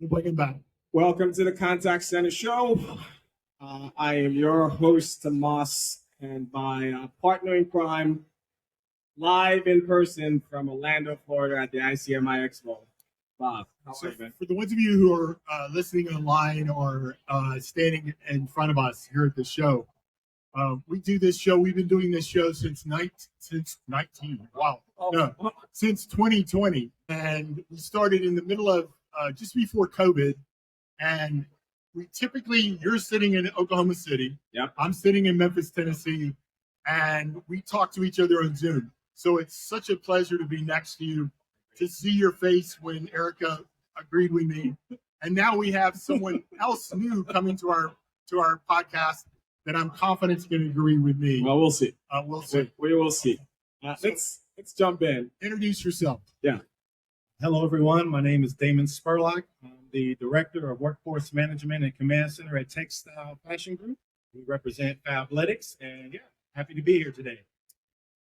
Bring it back. Welcome to the Contact Center Show. I am your host, Tomas, and my partner in crime, live in person from Orlando, Florida at the ICMI Expo. Bob, how are you, man? For the ones of you who are listening online or standing in front of us here at the show, we do this show. We've been doing this show since 19. Wow. No, since 2020. And we started in the middle of just before COVID. And we typically, you're sitting in Oklahoma City. Yep. I'm sitting in Memphis, Tennessee. And we talk to each other on Zoom. So it's such a pleasure to be next to you, to see your face when Erica agreed with me. And now we have someone else new coming to our podcast that I'm confident is going to agree with me. Well, we'll see. We'll see. We will see. Let's jump in. Introduce yourself. Yeah. Hello, everyone. My name is Damon Spurlock. I'm the Director of Workforce Management and Command Center at Textile Fashion Group. We represent Fabletics, and yeah, happy to be here today.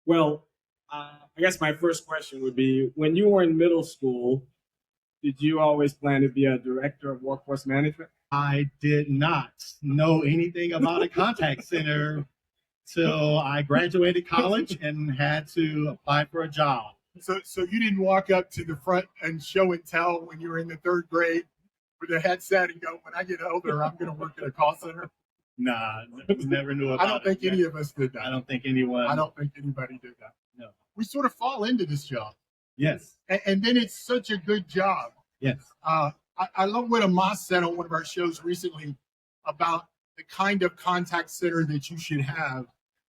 Well, I guess my first question would be, when you were in middle school, did you always plan to be a director of workforce management? I did not know anything about a contact center till I graduated college and had to apply for a job. So you didn't walk up to the front and show and tell when you were in the third grade with a headset and go, when I get older, I'm going to work at a call center? Nah, never knew about it. I don't think any of us did that. I don't think anyone. I don't think anybody did that. No. We sort of fall into this job. Yes. And then it's such a good job. Yes. I love what Amos said on one of our shows recently about the kind of contact center that you should have.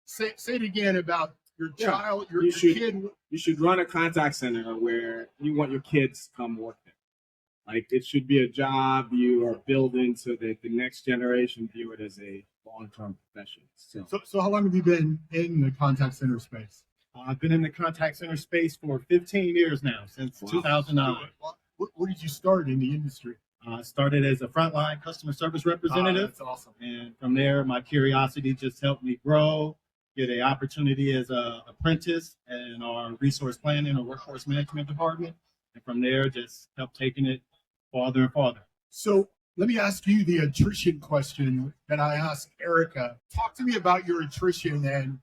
Say it again about your child, your kid. You should run a contact center where you want your kids to come work there. Like, it should be a job you are building so that the next generation view it as a long-term profession. So how long have you been in the contact center space? I've been in the contact center space for 15 years now, since 2009. Where did you start in the industry? I started as a frontline customer service representative. That's awesome. And from there, my curiosity just helped me grow, get an opportunity as an apprentice in our resource planning or workforce management department. And from there, just kept taking it farther and farther. So let me ask you the attrition question that I asked Erica. Talk to me about your attrition and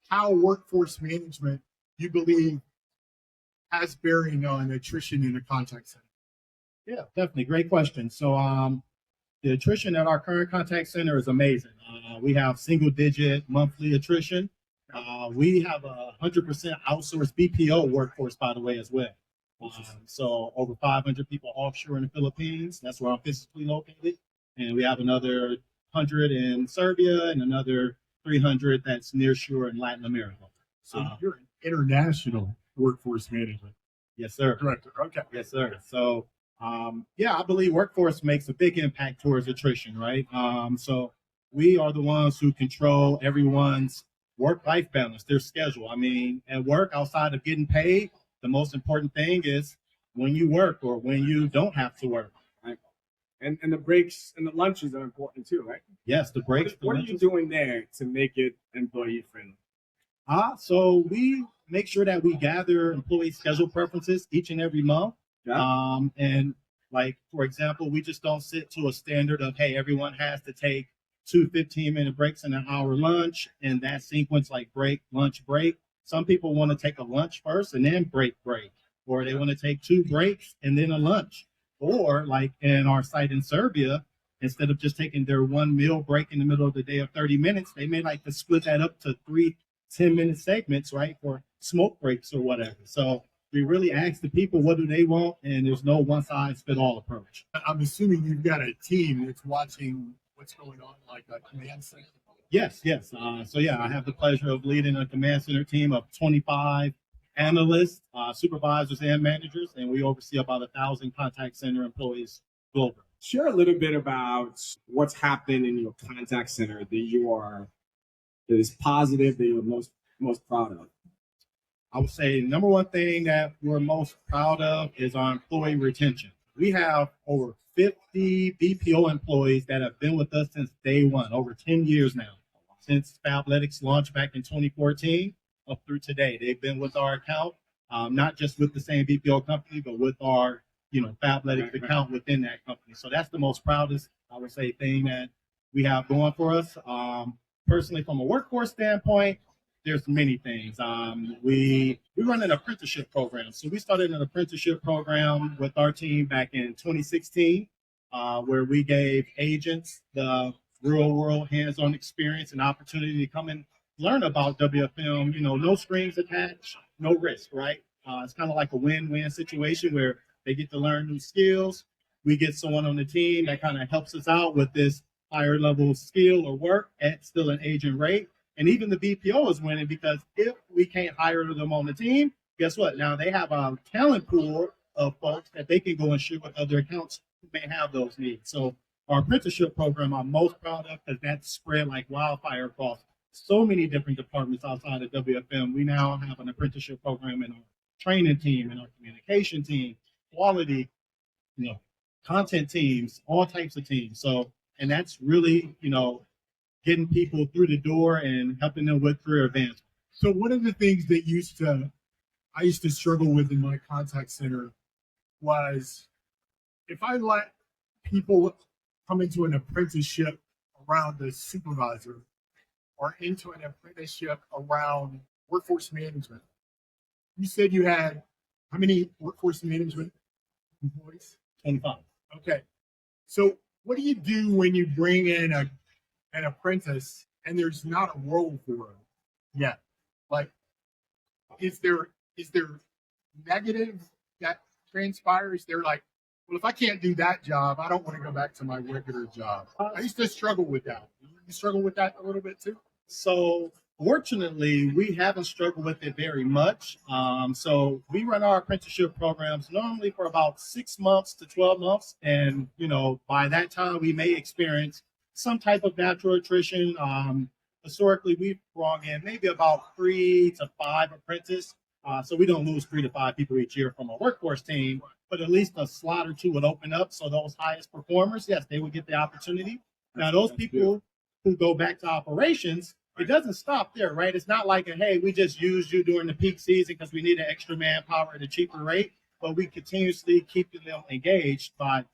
how workforce management, you believe, has bearing on attrition in a contact center. Yeah, definitely. Great question. So the attrition at our current contact center is amazing. We have single-digit monthly attrition. We have a 100% outsourced BPO workforce, by the way, as well. So over 500 people offshore in the Philippines. That's where I'm physically located. And we have another 100 in Serbia and another 300 that's near shore in Latin America. So you're an international workforce management. Yes, sir. Director. Okay. Yes, sir. So, yeah, I believe workforce makes a big impact towards attrition, right? So we are the ones who control everyone's work-life balance, their schedule. I mean, at work, outside of getting paid, the most important thing is when you work or when you don't have to work. Right. And the breaks and the lunches are important too, right? Yes, the breaks. What are you doing there to make it employee friendly? So we make sure that we gather employee schedule preferences each and every month. Yeah. And like, for example, we just don't sit to a standard of, hey, everyone has to take 2 15-minute breaks and an hour lunch, and that sequence like break, lunch, break. Some people want to take a lunch first and then break, or they want to take 2 breaks and then a lunch. Or like in our site in Serbia, instead of just taking their 1 meal break in the middle of the day of 30 minutes, they may like to split that up to 3 10-minute segments, right, for smoke breaks or whatever. So we really ask the people, what do they want? And there's no one-size-fits-all approach. I'm assuming you've got a team that's watching what's going on, like a command center. Yes. So yeah, I have the pleasure of leading a command center team of 25 analysts, supervisors, and managers, and we oversee about 1,000 contact center employees globally. Share a little bit about what's happening in your contact center that is positive, that you're most proud of. I would say number one thing that we're most proud of is our employee retention. We have over 50 BPO employees that have been with us since day one, over 10 years now. Since Fabletics launched back in 2014 up through today, they've been with our account, not just with the same BPO company, but with our Fabletics account within that company company. So that's the most proudest, I would say, thing that we have going for us. Personally, from a workforce standpoint, there's many things. We run an apprenticeship program. So we started an apprenticeship program with our team back in 2016, where we gave agents the real world hands-on experience and opportunity to come and learn about WFM, no strings attached, no risk, right? It's kind of like a win-win situation where they get to learn new skills. We get someone on the team that kind of helps us out with this higher level skill or work at still an agent rate. And even the BPO is winning because if we can't hire them on the team, guess what? Now they have a talent pool of folks that they can go and share with other accounts who may have those needs. So our apprenticeship program I'm most proud of because that's spread like wildfire across so many different departments outside of WFM. We now have an apprenticeship program in our training team, in our communication team, quality, content teams, all types of teams. So, and that's really, getting people through the door and helping them with career advancement. So one of the things that I used to struggle with in my contact center was if I let people come into an apprenticeship around the supervisor or into an apprenticeship around workforce management. You said you had how many workforce management employees? 25. Okay. So what do you do when you bring in an apprentice and there's not a role for him yet? Like, is there negative that transpires? They're like, well, if I can't do that job, I don't want to go back to my regular job. I used to struggle with that. You struggle with that a little bit too? So fortunately, we haven't struggled with it very much. So we run our apprenticeship programs normally for about 6 months to 12 months. And, by that time, we may experience some type of natural attrition. Historically, we've brought in maybe about 3 to 5 apprentices. So we don't lose 3 to 5 people each year from a workforce team, but at least a slot or two would open up. So those highest performers, yes, they would get the opportunity. Now, those people who go back to operations, it doesn't stop there, right? It's not like, hey, we just used you during the peak season because we needed extra manpower at a cheaper rate, but we continuously keep them engaged by,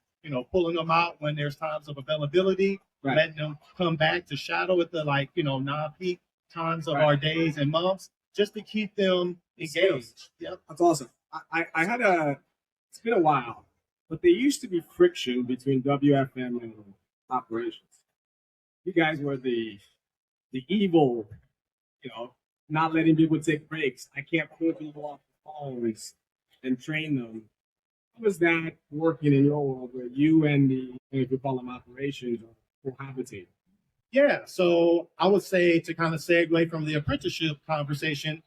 pulling them out when there's times of availability, letting them come back to shadow at the non-peak times of our days and months, just to keep them engaged. Yep, that's awesome. I had it's been a while, but there used to be friction between WFM and operations. You guys were the evil, not letting people take breaks. I can't pull people off the phones and train them. How was that working in your world where you and if you call them operations, or cohabitating? Yeah, so I would say to kind of segue from the apprenticeship conversation,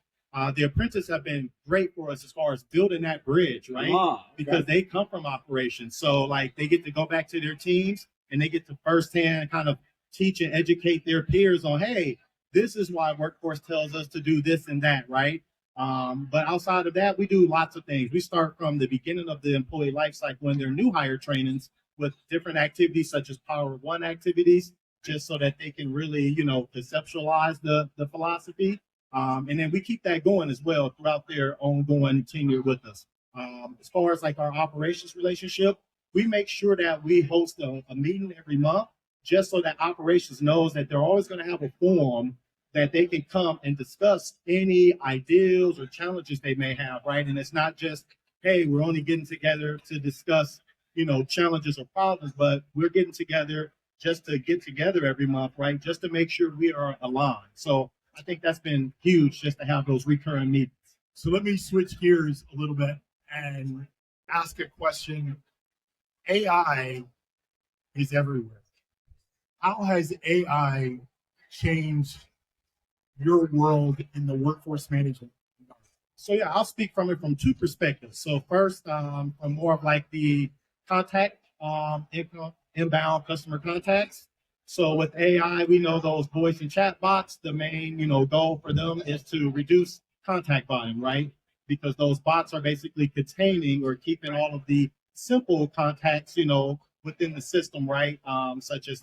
the apprentices have been great for us as far as building that bridge, right? Because they come from operations. So they get to go back to their teams and they get to firsthand kind of teach and educate their peers on, hey, this is why workforce tells us to do this and that, right? But outside of that, we do lots of things. We start from the beginning of the employee life cycle when they're new hire trainings with different activities such as Power of One activities, just so that they can really, conceptualize the philosophy. And then we keep that going as well throughout their ongoing tenure with us. As far as our operations relationship, we make sure that we host a meeting every month just so that operations knows that they're always going to have a forum that they can come and discuss any ideals or challenges they may have, right? And it's not just, hey, we're only getting together to discuss, challenges or problems, but we're getting together just to get together every month, right? Just to make sure we are aligned. So I think that's been huge just to have those recurring meetings. So let me switch gears a little bit and ask a question. AI is everywhere. How has AI changed your world in the workforce management? So yeah, I'll speak from it from two perspectives. So first, from more of the contact, inbound customer contacts. So with AI, we know those voice and chat bots, the main, goal for them is to reduce contact volume, right? Because those bots are basically containing or keeping all of the simple contacts, within the system, right? Such as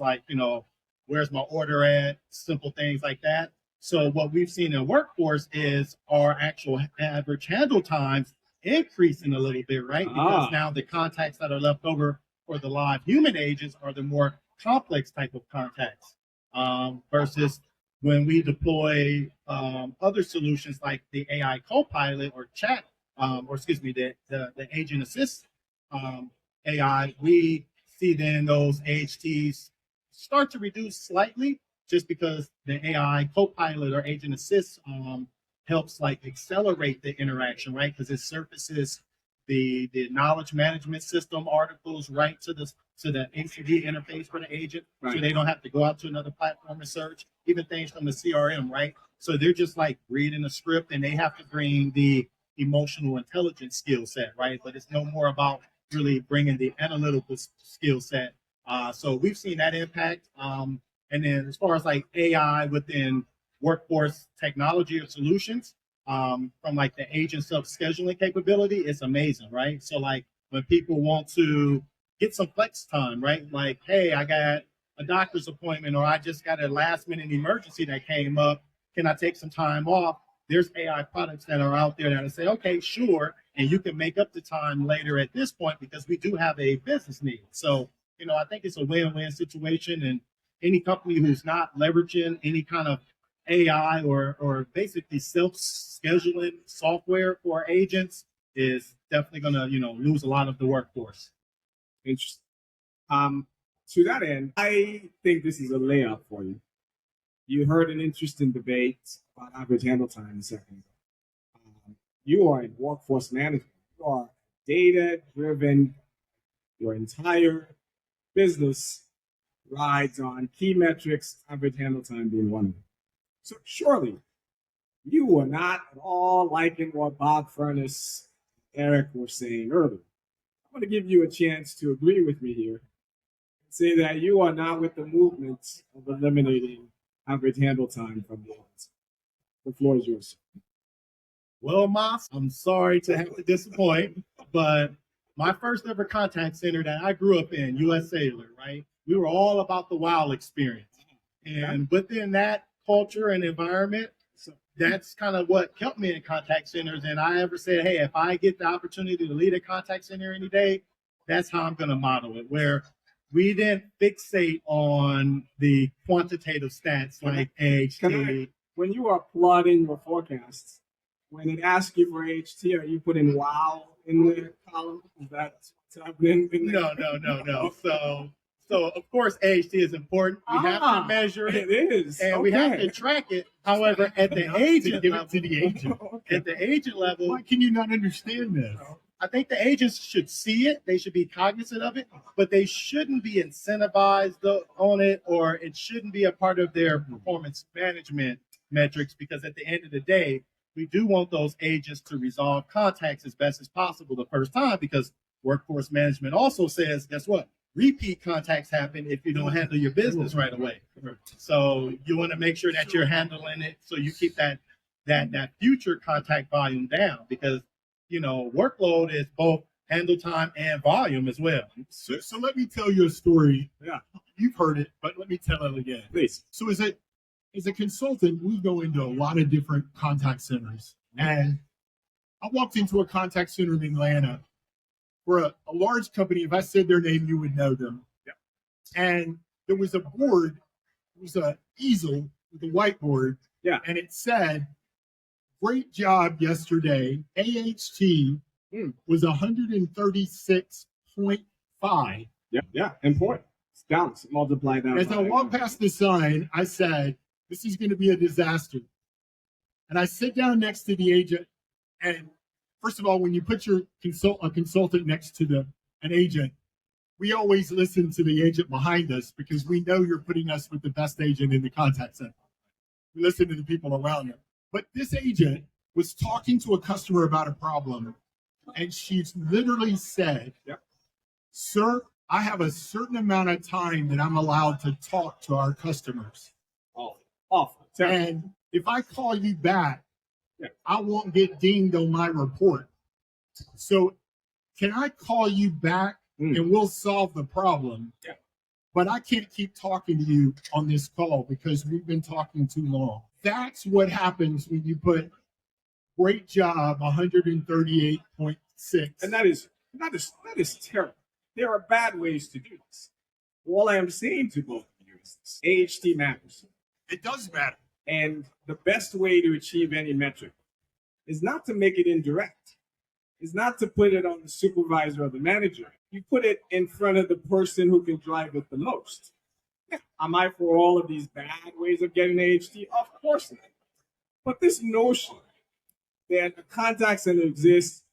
where's my order at? Simple things like that. So what we've seen in workforce is our actual average handle times increasing a little bit, right? Because now the contacts that are left over or the live human agents are the more complex type of contacts, versus when we deploy other solutions like the AI Copilot or chat, or excuse me, the agent assist AI, we see then those AHTs start to reduce slightly just because the AI Copilot or agent assist helps like accelerate the interaction, right? Because it surfaces the knowledge management system articles right to the ACD interface for the agent, Right. so they don't have to go out to another platform and search, even things from the CRM, right? So they're just like reading a script, and they have to bring the emotional intelligence skill set, right? But it's no more about really bringing the analytical skill set. So we've seen that impact. And then as far as like AI within workforce technology or solutions, from like the agent self-scheduling capability, it's amazing, right? So like when people want to get some flex time, right? Like, hey, I got a doctor's appointment, or I just got a last minute emergency that came up. Can I take some time off? There's AI products that are out there that say, okay, sure. And you can make up the time later at this point because we do have a business need. So, I think it's a win-win situation. And any company who's not leveraging any kind of AI or basically self-scheduling software for agents is definitely going to, lose a lot of the workforce. Interesting. To that end, I think this is a layup for you. You heard an interesting debate about average handle time a second ago. You are in workforce management. You are data-driven. Your entire business rides on key metrics, average handle time being one of them. So surely you were not at all liking what Bob Furness, Eric were saying earlier. I'm going to give you a chance to agree with me here and say that you are not with the movement of eliminating average handle time from the audience. The floor is yours. Well, Moss, I'm sorry to have to disappoint, but my first ever contact center that I grew up in, US Cellular, right? We were all about the WOW experience. And within that culture and environment, that's kind of what kept me in contact centers. And I ever said, hey, if I get the opportunity to lead a contact center any day, that's how I'm going to model it, where we didn't fixate on the quantitative stats like AHT. When you are plotting your forecasts, when it asks you for AHT, are you putting WOW in the column? Is that what's happening? No. So of course AHT is important. We have to measure it. It is, and we have to track it. However, at the agent give level, it to the agent. at the agent level, Why can you not understand this? I think the agents should see it. They should be cognizant of it, but they shouldn't be incentivized on it, or it shouldn't be a part of their performance management metrics, because at the end of the day, we do want those agents to resolve contacts as best as possible the first time, because workforce management also says, guess what? Repeat contacts happen if you don't handle your business right away. So you want to make sure that you're handling it so you keep that future contact volume down, because workload is both handle time and volume as well. So let me tell you a story. Yeah. You've heard it, but let me tell it again. Please. So as a consultant, we go into a lot of different contact centers. And I walked into a contact center in Atlanta for a large company. If I said their name, you would know them. Yeah. And there was a board, it was an easel with a whiteboard. Yeah. And it said, great job yesterday. AHT was 136.5. Yeah, important. It's down. Multiply that. As I walked past the sign, I said, this is going to be a disaster. And I sit down next to the agent. And first of all, when you put a consultant next to an agent, we always listen to the agent behind us, because we know you're putting us with the best agent in the contact center. We listen to the people around them. But this agent was talking to a customer about a problem, and she literally said, sir, I have a certain amount of time that I'm allowed to talk to our customers. Awful. And if I call you back, I won't get dinged on my report. So can I call you back and we'll solve the problem? Yeah. But I can't keep talking to you on this call because we've been talking too long. That's what happens when you put great job 138.6. And that is terrible. there are bad ways to do this. All I am saying to both of you is this: AHT matters. It does matter. And the best way to achieve any metric is not to make it indirect, is not to put it on the supervisor or the manager. You put it in front of the person who can drive it the most. Yeah, am I for all of these bad ways of getting AHT? Of course not. But this notion that a contact center exists,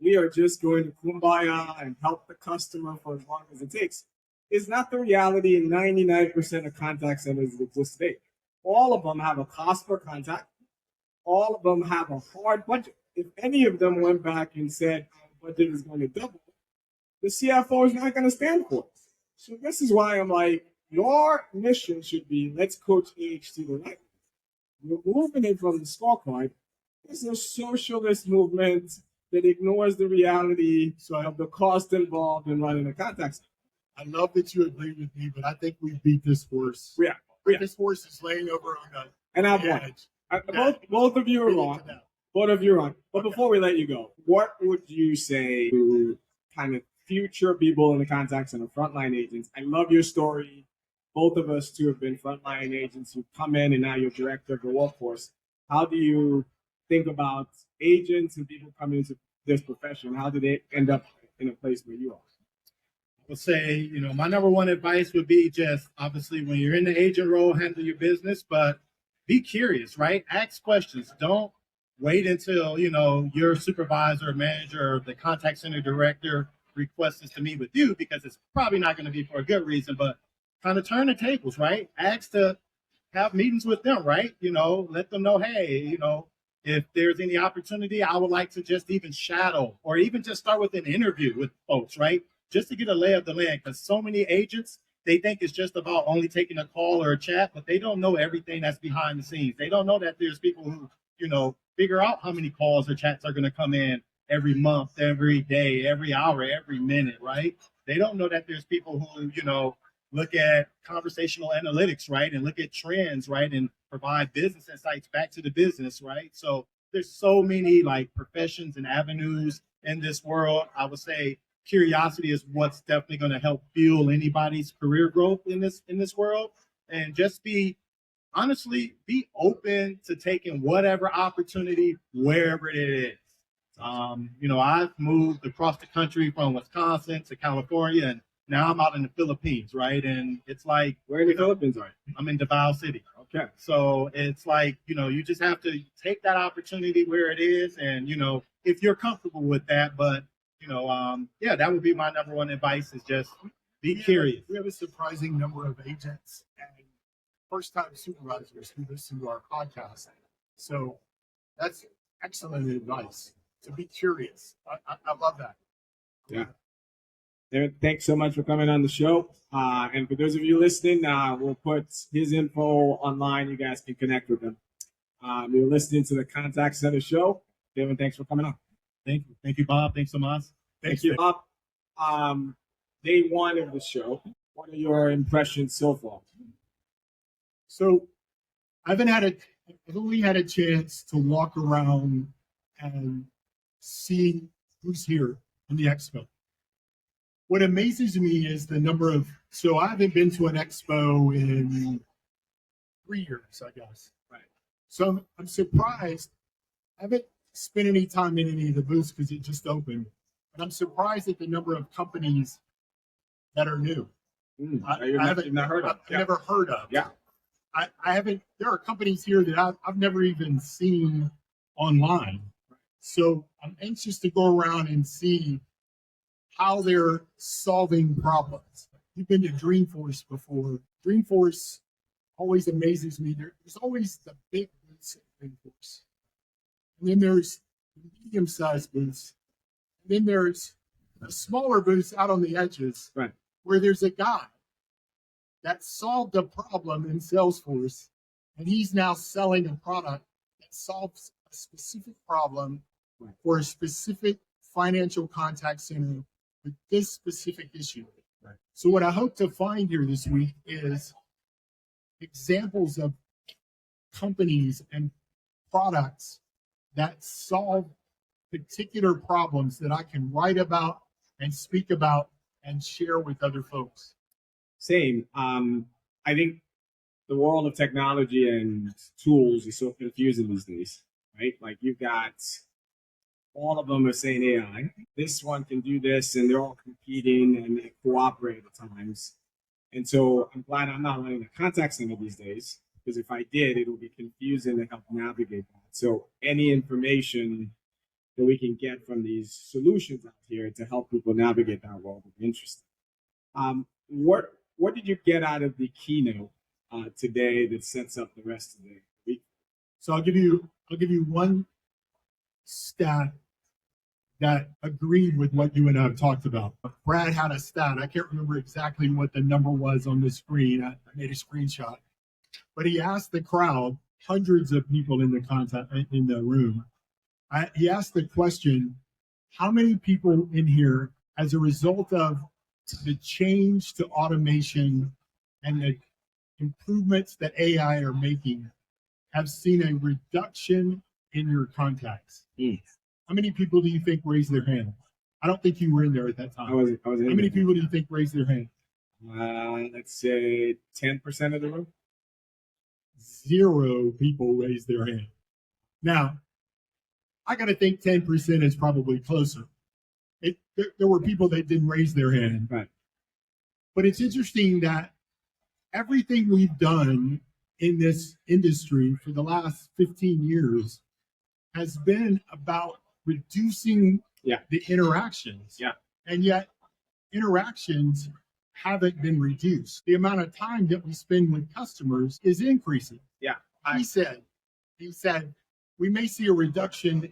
we are just going to kumbaya and help the customer for as long as it takes, is not the reality in 99% of contact centers that exist today. All of them have a cost per contact. All of them have a hard budget. If any of them went back and said our budget is going to double, the CFO is not going to stand for it. So this is why I'm like, your mission should be, let's coach AHT to right. We're moving it from the scorecard. It's a socialist movement that ignores the reality of the cost involved in running a contact center. I love that you agree with me, but I think we beat this horse. Yeah. This horse is laying over on the And I've won. edge. Both of you are wrong. Both of you are wrong. But before we let you go, what would you say to kind of future people in the contact center, frontline agents? I love your story. Both of us two have been frontline agents who come in and now you're director of the workforce. How do you think about agents and people coming into this profession? How do they end up in a place where you are? I would say, my number one advice would be just obviously when you're in the agent role, handle your business, but be curious, right? Ask questions. Don't wait until, your supervisor, manager, or the contact center director requests to meet with you, because it's probably not going to be for a good reason, but kind of turn the tables, right? Ask to have meetings with them, right? Let them know, hey, if there's any opportunity, I would like to just even shadow or even just start with an interview with folks, right? Just to get a lay of the land, because so many agents, they think it's just about only taking a call or a chat, but they don't know everything that's behind the scenes. They don't know that there's people who, figure out how many calls or chats are going to come in every month, every day, every hour, every minute, right? They don't know that there's people who, look at conversational analytics, right? And look at trends, right? And provide business insights back to the business, right? So there's so many professions and avenues in this world. I would say curiosity is what's definitely going to help fuel anybody's career growth in this world. And just be open to taking whatever opportunity, wherever it is. I've moved across the country from Wisconsin to California, and now I'm out in the Philippines, right? And it's like, where in the Philippines are you? I'm in Davao City. Okay. So it's like, you just have to take that opportunity where it is. And, if you're comfortable with that, but, that would be my number one advice, is just be curious. We have a surprising number of agents and first-time supervisors who listen to our podcast. So that's excellent advice, to be curious. I love that. Yeah. Damon, thanks so much for coming on the show. And for those of you listening, we'll put his info online. You guys can connect with him. You're listening to the Contact Center Show. Damon, thanks for coming on. Thank you. Thank you, Bob. Thanks, Tomas. Thank you. Day one of the show. What are your impressions so far? So I've only had a chance to walk around and see who's here in the expo. What amazes me is the number of, so I haven't been to an expo in 3 years, I guess. Right. So I'm surprised. I haven't spent any time in any of the booths because it just opened. But I'm surprised at the number of companies that are new. I haven't heard of. I've never heard of. Yeah. I haven't, there are companies here that I've never even seen online. So I'm anxious to go around and see how they're solving problems. You've been to Dreamforce before. Dreamforce always amazes me. There's always the big booths at Dreamforce. And then there's medium-sized booths. And then there's the smaller booths out on the edges, right, where there's a guy that solved a problem in Salesforce, and he's now selling a product that solves a specific problem for a specific financial contact center with this specific issue. Right. So what I hope to find here this week is examples of companies and products that solve particular problems that I can write about and speak about and share with other folks? Same. I think the world of technology and tools is so confusing these days, right? Like you've got all of them are saying AI. This one can do this, and they're all competing and they cooperate at times. And so I'm glad I'm not running a contact center these days, because if I did, it would be confusing to help navigate that. So any information that we can get from these solutions out here to help people navigate that world would be interesting. What did you get out of the keynote today that sets up the rest of the week? So I'll give you one stat that agreed with what you and I have talked about. Brad had a stat. I can't remember exactly what the number was on the screen. I made a screenshot, but he asked the crowd, hundreds of people in the room. He asked the question, how many people in here, as a result of the change to automation and the improvements that AI are making, have seen a reduction in your contacts? How many people do you think raised their hand? I don't think you were in there at that time. I was How many people do you think raised their hand? Let's say 10% of the room. 0 people raised their hand. Now, I got to think 10% is probably closer. There were people that didn't raise their hand. Right. But it's interesting that everything we've done in this industry for the last 15 years has been about reducing the interactions. Yeah. And yet interactions haven't been reduced. The amount of time that we spend with customers is increasing. Yeah. He said, we may see a reduction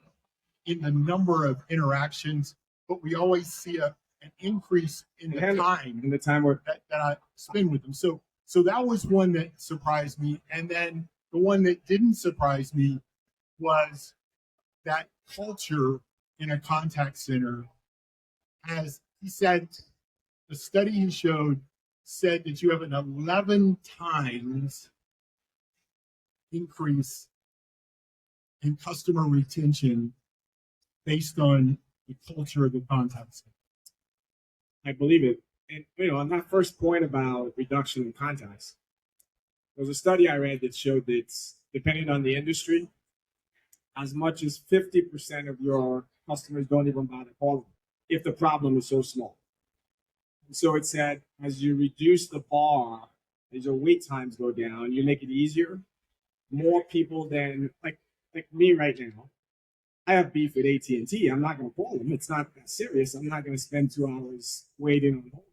in the number of interactions, but we always see an increase in the time that I spend with them. So that was one that surprised me. And then the one that didn't surprise me was that culture in a contact center. As he said, the study he showed said that you have an 11 times increase in customer retention based on the culture of the contact center. I believe it. And on that first point about reduction in contacts, there was a study I read that showed that depending on the industry, as much as 50% of your customers don't even bother calling if the problem is so small. And so it said, as you reduce the bar, as your wait times go down, you make it easier. More people than like me right now. I have beef with AT&T. I'm not going to call them. It's not that serious. I'm not going to spend 2 hours waiting on hold.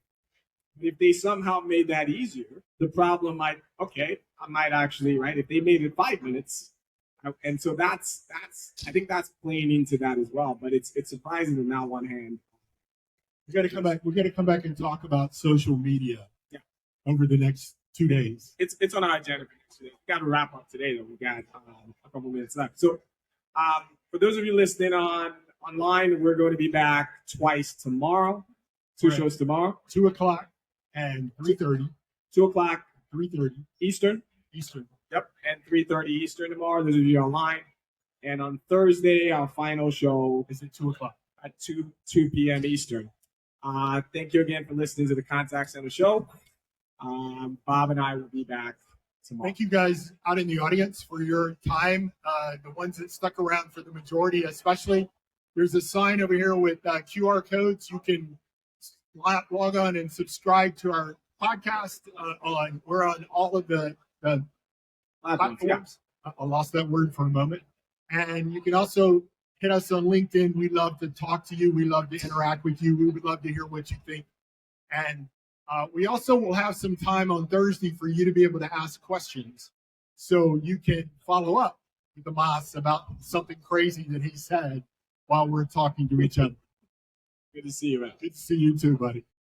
If they somehow made that easier, the problem I might actually, right? If they made it 5 minutes, and so that's I think that's playing into that as well. But it's surprising that now one hand. We got to come back. We're going to come back and talk about social media. Over the next 2 days. It's on our agenda. We've got to wrap up today, though. We got a couple minutes left. So for those of you listening online, we're going to be back twice tomorrow. Two shows tomorrow. 2 o'clock and 3:30. 2 o'clock, 3:30 Eastern. Yep, and 3:30 Eastern tomorrow. Those of you online. And on Thursday, our final show is at 2 o'clock. At 2 p.m. Eastern. Thank you again for listening to the Contact Center Show. Bob and I will be back tomorrow. Thank you guys out in the audience for your time. The ones that stuck around for the majority, especially. There's a sign over here with QR codes. You can log on and subscribe to our podcast. We're on all of the platforms. I lost that word for a moment. And you can also hit us on LinkedIn. We love to talk to you. We love to interact with you. We would love to hear what you think. And we also will have some time on Thursday for you to be able to ask questions, so you can follow up with the boss about something crazy that he said while we're talking to each other. Good to see you, man. Good to see you too, buddy.